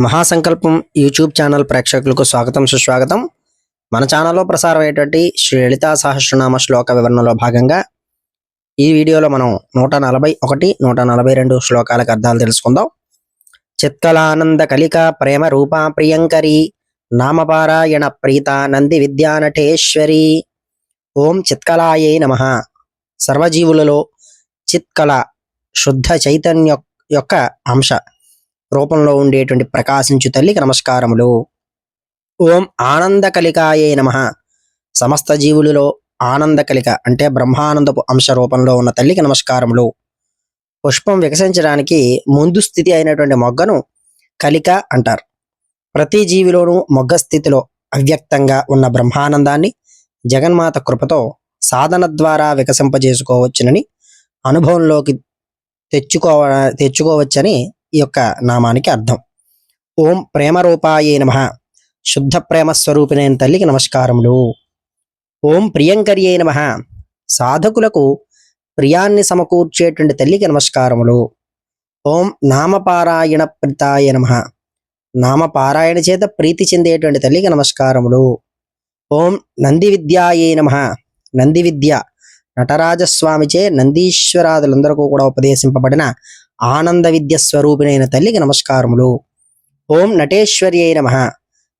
మహాసంకల్పం YouTube channel ప్రేక్షకులకు స్వాగతం సుస్వాగతం. మన ఛానల్లో ప్రసారమయ్యేటువంటి శ్రీ లలితా సహస్రనామ శ్లోక వివరణలో భాగంగా ఈ వీడియోలో మనం 141, 142 శ్లోకాలకు అర్థాలు తెలుసుకుందాం. చిత్కలానంద కలిక ప్రేమ రూపా ప్రియంకరి నామపారాయణ ప్రీత నంది విద్యానటేశ్వరి. ఓం చిత్కలాయే నమః. సర్వజీవులలో చిత్కళ శుద్ధ చైతన్య యొక్క అంశ రూపంలో ఉండేటువంటి ప్రకాశించు తల్లికి నమస్కారములు. ఓం ఆనంద కలికాయే నమః. సమస్త జీవులలో ఆనంద కలిక అంటే బ్రహ్మానందపు అంశ రూపంలో ఉన్న తల్లికి నమస్కారములు. పుష్పం వికసించడానికి ముందు స్థితి అయినటువంటి మొగ్గను కలిక అంటారు. ప్రతి జీవిలోనూ మొగ్గ స్థితిలో అవ్యక్తంగా ఉన్న బ్రహ్మానందాన్ని జగన్మాత కృపతో సాధన ద్వారా వికసింపజేసుకోవచ్చునని అనుభవంలోకి తెచ్చుకోవచ్చని ఈ యొక్క నామానికి అర్థం. ఓం ప్రేమ రూపాయే నమః. శుద్ధ ప్రేమ స్వరూపిణైన తల్లికి నమస్కారములు. ఓం ప్రియంకర్యే నమః. సాధకులకు ప్రియాన్ని సమకూర్చేటువంటి తల్లికి నమస్కారములు. ఓం నామపారాయణ ప్రీతాయ నమః. నామపారాయణ చేత ప్రీతి చెందేటువంటి తల్లికి నమస్కారములు. ఓం నంది విద్యాయే నమః. నంది విద్య నటరాజస్వామిచే నందీశ్వరాదులందరికీ కూడా ఉపదేశింపబడిన ఆనంద విద్య స్వరూపిణైన తల్లికి నమస్కారములు. ఓం నటేశ్వర్యై నమః.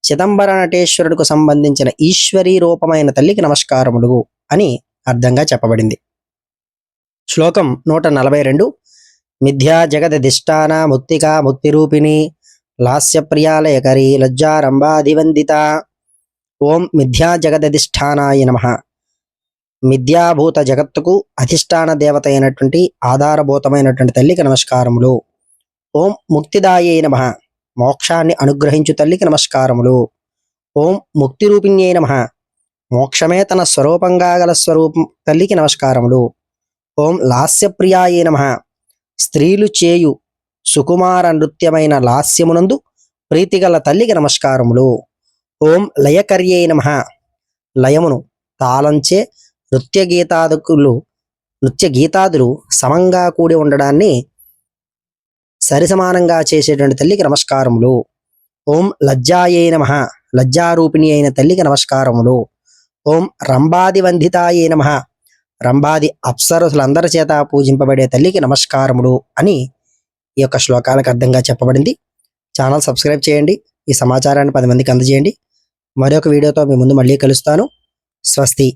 చిదంబర నటేశ్వరుడికి సంబంధించిన ఈశ్వరీ రూపమైన తల్లికి నమస్కారములు అని అర్థంగా చెప్పబడింది. శ్లోకం 142. మిథ్యా జగదధిష్టాన ముక్తికా ముక్తిరూపిణి లాస్యప్రియాలయకరి లజ్జారంభాధివందిత. ఓం మిథ్యా జగదధిష్టానాయ నమః. మిథ్యాభూత జగత్తుకు అధిష్టాన దేవత అయినటువంటి ఆధారభూతమైనటువంటి తల్లికి నమస్కారములు. ఓం ముక్తిదాయే నమః. మోక్షాన్ని అనుగ్రహించు తల్లికి నమస్కారములు. ఓం ముక్తిరూపిణ్యై నమః. మోక్షమే తన స్వరూపంగా గల స్వరూపం తల్లికి నమస్కారములు. ఓం లాస్యప్రియాయే నమః. స్త్రీలు చేయు సుకుమార నృత్యమైన లాస్యమునందు ప్రీతిగల తల్లికి నమస్కారములు. ఓం లయకర్యై నమః. లయమును తాళంచే నృత్య గీతాదులు సమంగా కూడి ఉండడాన్ని సరిసమానంగా చేసేటువంటి తల్లికి నమస్కారములు. ఓం లజ్జాయే నమః. లజ్జారూపిణి అయిన తల్లికి నమస్కారములు. ఓం రంభాదివందితాయే నమః. రంభాది అప్సరసులందరి చేత పూజింపబడే తల్లికి నమస్కారములు అని ఈ యొక్క శ్లోకాలకు అర్థంగా చెప్పబడింది. ఛానల్ సబ్స్క్రైబ్ చేయండి. ఈ సమాచారాన్ని 10 మందికి అందజేయండి. మరొక వీడియోతో మీ ముందు మళ్ళీ కలుస్తాను. స్వస్తి.